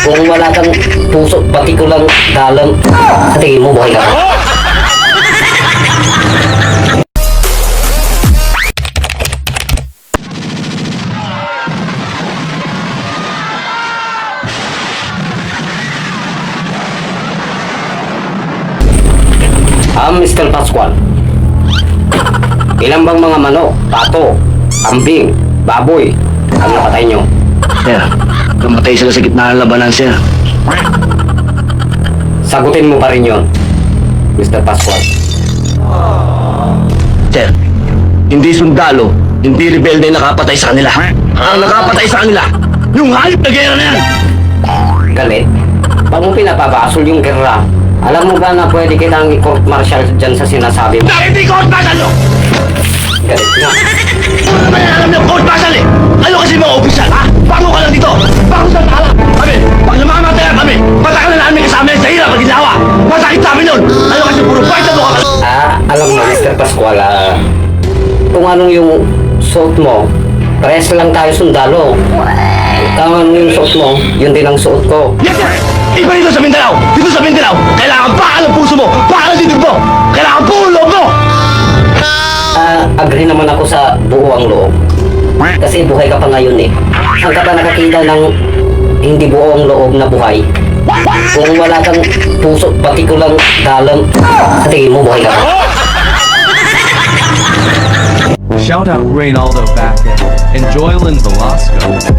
Kung wala kang puso, pati ko lang dalam, sa tingin mo buhay ka pa? Mr. Pascual, ilan bang mga manok, pato, kambing, baboy ang napatay nyo? Sir, namatay sila sa gitna ng labanan, sir. Sagutin mo pa rin yun, Mr. Pascual. Sir, hindi sundalo, hindi rebelde ang nakapatay sa kanila. Ang nakapatay sa kanila, yung hayop na gera na yan! Galit? Pag mo pinapabasol yung gera, alam mo ba na pwede kitang i-court martial dyan sa sinasabi mo? Dahil hindi court martial nyo! Galit nga. Ano naman yan alam nyo, court martial eh! Kayo kasi mga opisyal, ha? Bago ka lang dito! Bago sa tala! Kami, pag namamatay kami, matagal na namin kasama yan sa hirap at ginawa! Masakit sa amin yun! Kayo kasi puro fight na mukha ka lang! Alam mo, Mr. Pascual, kung anong yung suot mo, pares lang tayo sundalo. Kung ano yung suot mo, yun din ang suot ko. Yes, sir! Iba dito sa Mindanao! Dito sa Mindanao! Kailangan bakal ang puso mo! Bakal ang dibdib mo! Kailangan buo loob mo! Agree naman ako sa buo ang loob. Kasi buhay ka pa ngayon eh. Saan ka pa nakakita ng hindi buo ang loob na buhay? Kung wala kang puso, pati ko lang dalam, sa tingin mo buhay ka pa? Shout out Reynaldo back then. And Joylin Velasco.